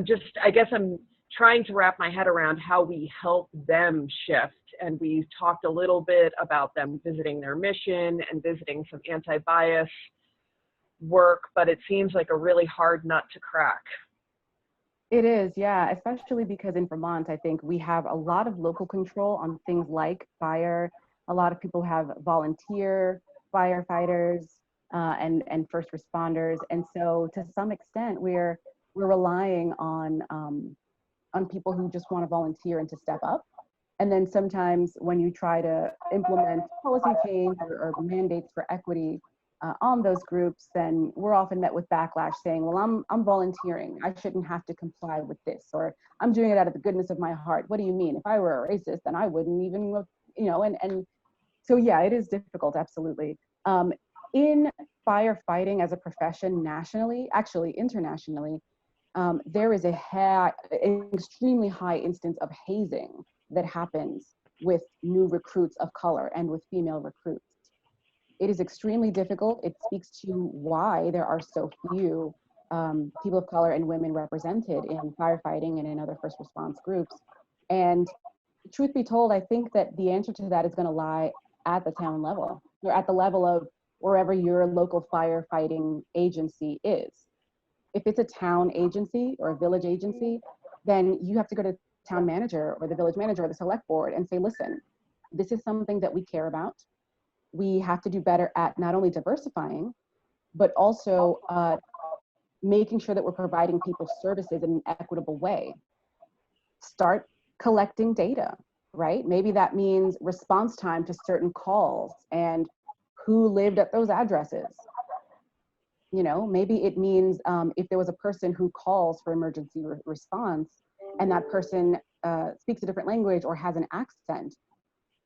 guess I'm trying to wrap my head around how we help them shift. And we talked a little bit about them visiting their mission and visiting some anti-bias work, but it seems like a really hard nut to crack. It is, yeah, especially because in Vermont, I think we have a lot of local control on things like fire. A lot of people have volunteer firefighters and first responders. And so to some extent, we're relying on people who just want to volunteer and to step up. And then sometimes when you try to implement policy change or mandates for equity on those groups, then we're often met with backlash saying, well, I'm volunteering. I shouldn't have to comply with this, or I'm doing it out of the goodness of my heart. What do you mean? If I were a racist, then I wouldn't even, and so yeah, it is difficult, absolutely. In firefighting as a profession nationally, actually internationally, there is an extremely high instance of hazing that happens with new recruits of color and with female recruits. It is extremely difficult. It speaks to why there are so few people of color and women represented in firefighting and in other first response groups. And truth be told, I think that the answer to that is going to lie at the town level, or at the level of wherever your local firefighting agency is. If it's a town agency or a village agency, then you have to go to the town manager or the village manager or the select board and say, listen, this is something that we care about. We have to do better at not only diversifying, but also making sure that we're providing people services in an equitable way. Start collecting data, right? Maybe that means response time to certain calls and who lived at those addresses. You know, maybe it means if there was a person who calls for emergency response and that person speaks a different language or has an accent,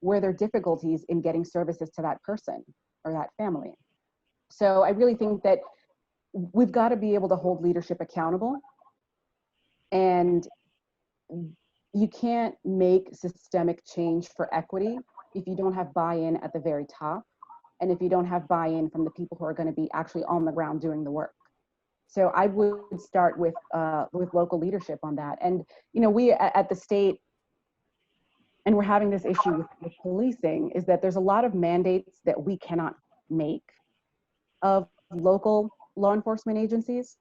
were there difficulties in getting services to that person or that family? So I really think that we've got to be able to hold leadership accountable, and you can't make systemic change for equity if you don't have buy-in at the very top, and if you don't have buy-in from the people who are going to be actually on the ground doing the work. So I would start with local leadership on that. And you know, we at the state, and we're having this issue with policing, is that there's a lot of mandates that we cannot make of local law enforcement agencies.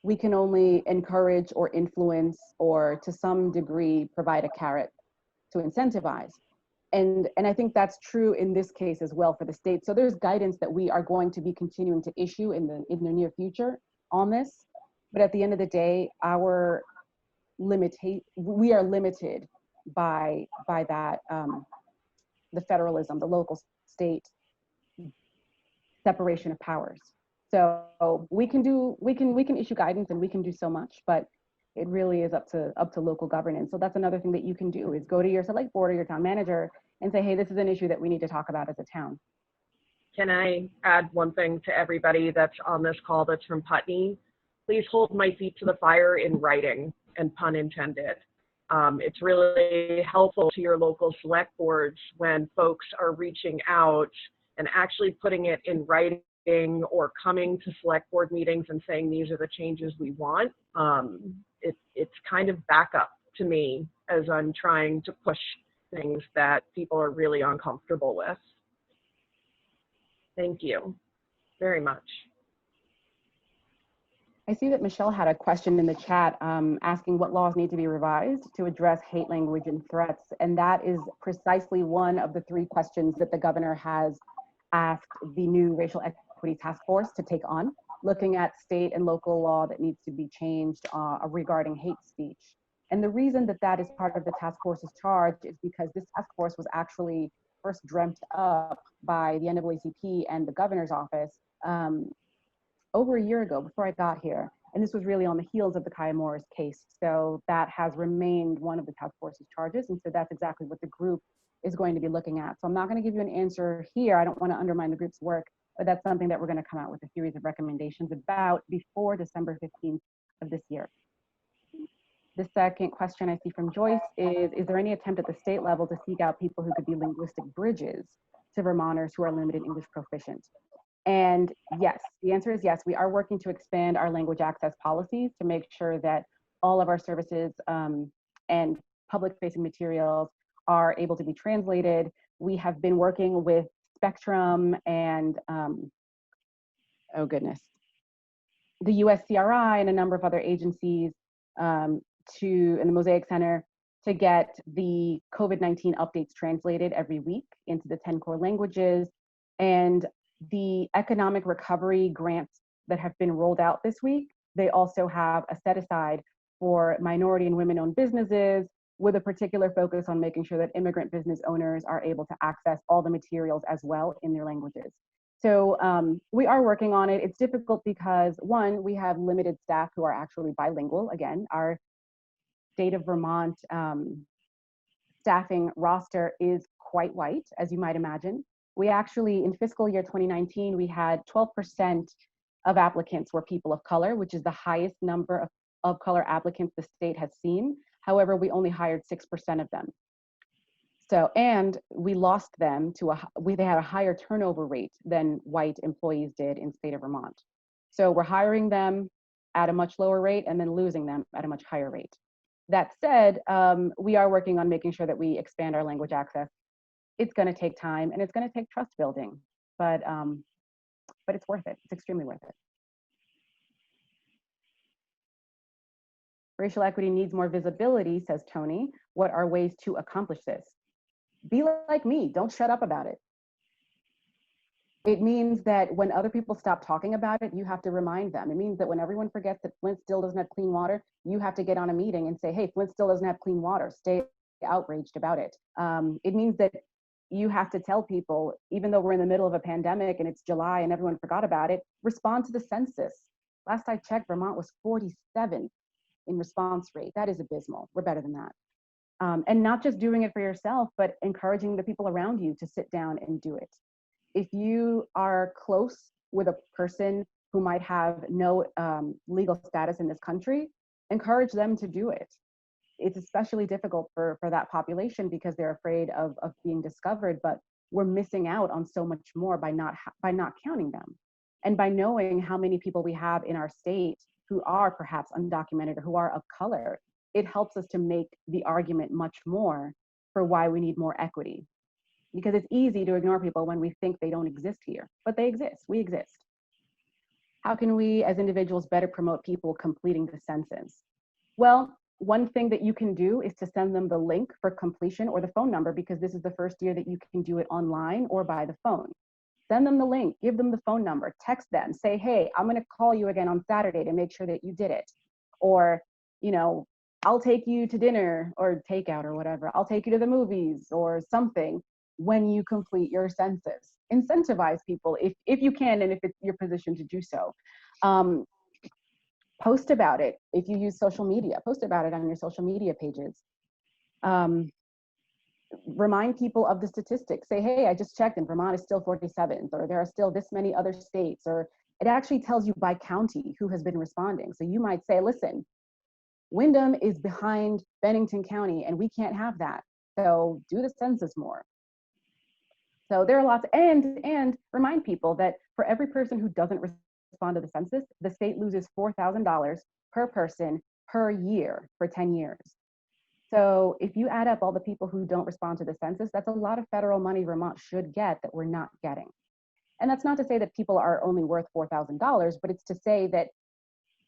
We can only encourage or influence or to some degree provide a carrot to incentivize. And I think that's true in this case as well for the state. So there's guidance that we are going to be continuing to issue in the near future on this. But at the end of the day, we are limited by that, the federalism, the local state separation of powers. So we can issue guidance and we can do so much, but it really is up to local governance. So that's another thing that you can do, is go to your select board or your town manager and say, hey, this is an issue that we need to talk about as a town. Can I add one thing to everybody that's on this call that's from Putney? Please hold my feet to the fire in writing, and pun intended. It's really helpful to your local select boards when folks are reaching out and actually putting it in writing or coming to select board meetings and saying, these are the changes we want. It's kind of backup to me as I'm trying to push things that people are really uncomfortable with. Thank you very much. I see that Michelle had a question in the chat asking what laws need to be revised to address hate language and threats. And that is precisely one of the 3 questions that the governor has asked the new racial equity task force to take on, looking at state and local law that needs to be changed regarding hate speech. And the reason that that is part of the task force's charge is because this task force was actually first dreamt up by the NAACP and the governor's office over a year ago, before I got here. And this was really on the heels of the Kaya Morris case. So that has remained one of the task force's charges. And so that's exactly what the group is going to be looking at. So I'm not going to give you an answer here. I don't want to undermine the group's work, but that's something that we're going to come out with a series of recommendations about before December 15th of this year. The second question I see from Joyce is there any attempt at the state level to seek out people who could be linguistic bridges to Vermonters who are limited English proficient? And yes, the answer is yes. We are working to expand our language access policies to make sure that all of our services and public-facing materials are able to be translated. We have been working with Spectrum and, oh goodness, the USCRI and a number of other agencies and the Mosaic Center to get the COVID-19 updates translated every week into the 10 core languages. And the economic recovery grants that have been rolled out this week, they also have a set aside for minority and women-owned businesses, with a particular focus on making sure that immigrant business owners are able to access all the materials as well in their languages. So we are working on it. It's difficult because, one, we have limited staff who are actually bilingual. Again, our state of Vermont staffing roster is quite white, as you might imagine. We actually, in fiscal year 2019, we had 12% of applicants were people of color, which is the highest number of color applicants the state has seen. However, we only hired 6% of them. So, and we lost them to they had a higher turnover rate than white employees did in the state of Vermont. So we're hiring them, at a much lower rate and then losing them at a much higher rate. That said, we are working on making sure that we expand our language access. It's going to take time and it's going to take trust building, but it's worth it. It's extremely worth it. Racial equity needs more visibility, says Tony. What are ways to accomplish this? Be like me, don't shut up about it. It means that when other people stop talking about it, you have to remind them. It means that when everyone forgets that Flint still doesn't have clean water, you have to get on a meeting and say, hey, Flint still doesn't have clean water. Stay outraged about it. It means that you have to tell people, even though we're in the middle of a pandemic and it's July and everyone forgot about it, respond to the census. Last I checked, Vermont was 47 in response rate. That is abysmal. We're better than that. And not just doing it for yourself, but encouraging the people around you to sit down and do it. If you are close with a person who might have no legal status in this country, encourage them to do it. It's especially difficult for that population because they're afraid of being discovered, but we're missing out on so much more by not counting them. And by knowing how many people we have in our state who are perhaps undocumented or who are of color, it helps us to make the argument much more for why we need more equity. Because it's easy to ignore people when we think they don't exist here, but they exist, we exist. How can we as individuals better promote people completing the census? Well, one thing that you can do is to send them the link for completion or the phone number, because this is the first year that you can do it online or by the phone. Send them the link, give them the phone number, text them, say, hey, I'm gonna call you again on Saturday to make sure that you did it. Or, you know, I'll take you to dinner or takeout or whatever. I'll take you to the movies or something when you complete your census. Incentivize people if you can and if it's your position to do so. Post about it. If you use social media, post about it on your social media pages. Remind people of the statistics. Say, hey, I just checked and Vermont is still 47th, or there are still this many other states, or it actually tells you by county who has been responding. So you might say, listen, Windham is behind Bennington County and we can't have that. So do the census more. So there are lots, and remind people that for every person who doesn't respond to the census, the state loses $4,000 per person per year for 10 years. So if you add up all the people who don't respond to the census, that's a lot of federal money Vermont should get that we're not getting. And that's not to say that people are only worth $4,000, but it's to say that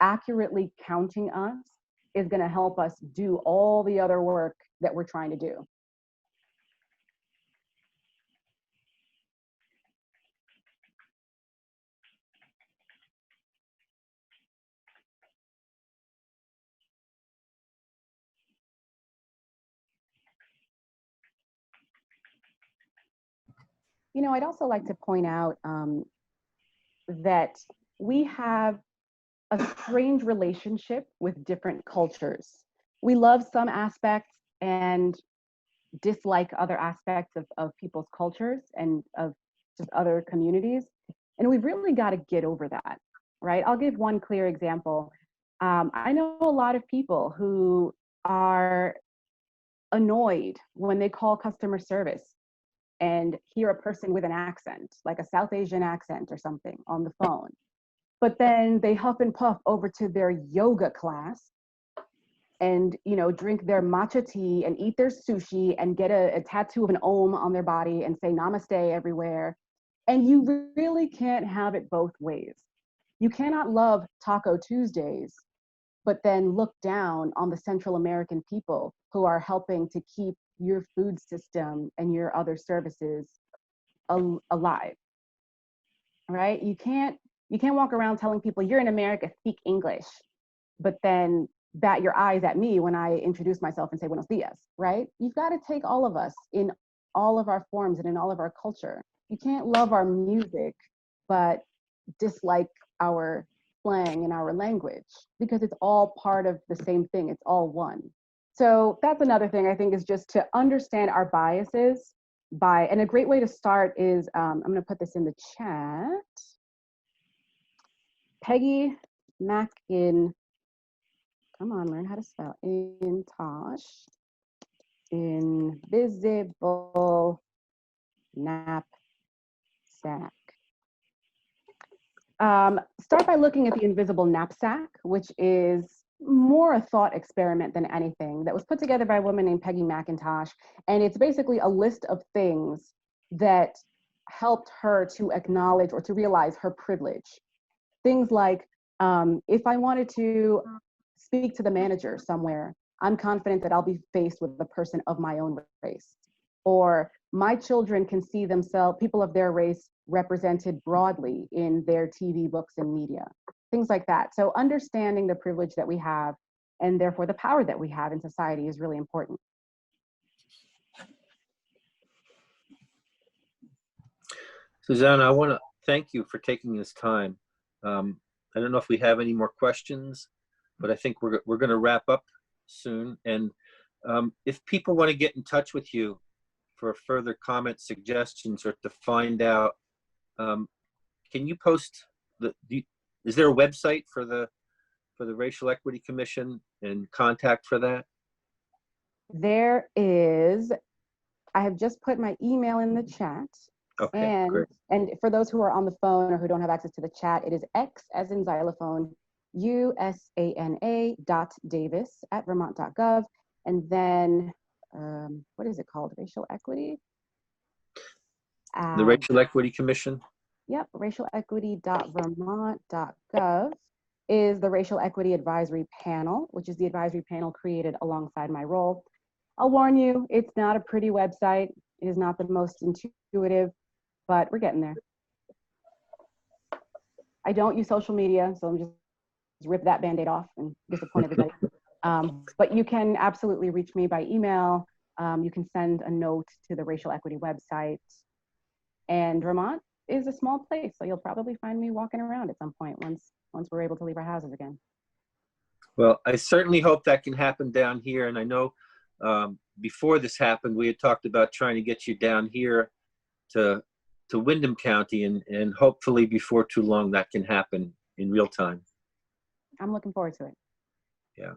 accurately counting us is going to help us do all the other work that we're trying to do. You know, I'd also like to point out that we have a strange relationship with different cultures. We love some aspects and dislike other aspects of people's cultures and of just other communities. And we've really got to get over that, right? I'll give one clear example. I know a lot of people who are annoyed when they call customer service and hear a person with an accent, like a South Asian accent or something on the phone. But then they huff and puff over to their yoga class and, you know, drink their matcha tea and eat their sushi and get a tattoo of an Om on their body and say namaste everywhere. And you really can't have it both ways. You cannot love Taco Tuesdays, but then look down on the Central American people who are helping to keep your food system and your other services alive, right? You can't walk around telling people you're in America, speak English, but then bat your eyes at me when I introduce myself and say buenos dias, right? You've got to take all of us in all of our forms and in all of our culture. You can't love our music, but dislike our slang and our language, because it's all part of the same thing. It's all one. So that's another thing I think, is just to understand our biases and a great way to start is, I'm going to put this in the chat. Peggy Mackin, come on, learn how to spell, Intosh, invisible knapsack. Start by looking at the invisible knapsack, which is more a thought experiment than anything, that was put together by a woman named Peggy McIntosh. And it's basically a list of things that helped her to acknowledge or to realize her privilege. Things like, if I wanted to speak to the manager somewhere, I'm confident that I'll be faced with a person of my own race. Or my children can see themselves, people of their race, represented broadly in their TV, books, and media. Things like that. So understanding the privilege that we have and therefore the power that we have in society is really important. Susanna, I want to thank you for taking this time. I don't know if we have any more questions, but I think we're going to wrap up soon. And if people want to get in touch with you for further comments, suggestions, or to find out, can you post is there a website for the Racial Equity Commission and contact for that? There is. I have just put my email in the chat. Okay, great. And for those who are on the phone or who don't have access to the chat, it is X as in xylophone, usana.davis@vermont.gov. And then, what is it called? Racial Equity? The Racial Equity Commission? Yep, racialequity.vermont.gov is the Racial Equity Advisory Panel, which is the advisory panel created alongside my role. I'll warn you, it's not a pretty website. It is not the most intuitive, but we're getting there. I don't use social media, so I'm just rip that Band-Aid off and disappoint everybody. But you can absolutely reach me by email. You can send a note to the Racial Equity website. And Vermont is a small place, so you'll probably find me walking around at some point once we're able to leave our houses again. Well, I certainly hope that can happen down here. And I know before this happened, we had talked about trying to get you down here to Windham County, and hopefully before too long that can happen in real time. I'm looking forward to it. Yeah.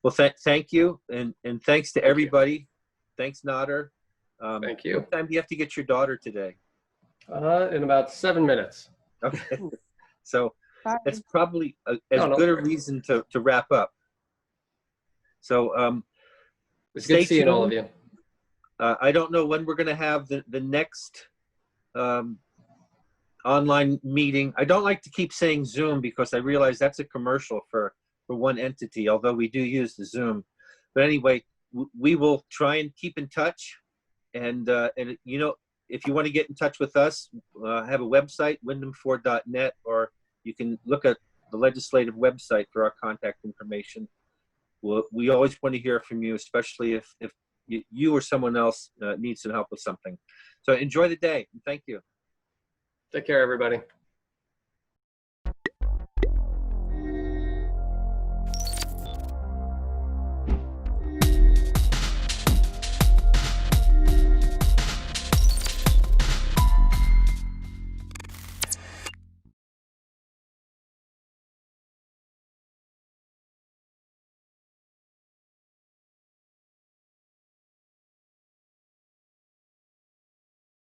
Well, thank you, and thanks to everybody. Thanks, Nader. Thank you. What time do you have to get your daughter today? In about 7 minutes. Okay. So Sorry. that's probably as good a reason to wrap up. So it's good seeing all of you. I don't know when we're going to have the next online meeting. I don't like to keep saying Zoom because I realize that's a commercial for one entity, although we do use the Zoom. But anyway, we will try and keep in touch. And you know, if you want to get in touch with us, have a website, wyndham4.net, or you can look at the legislative website for our contact information. We always want to hear from you, especially if you or someone else needs some help with something. So enjoy the day, and thank you. Take care, everybody.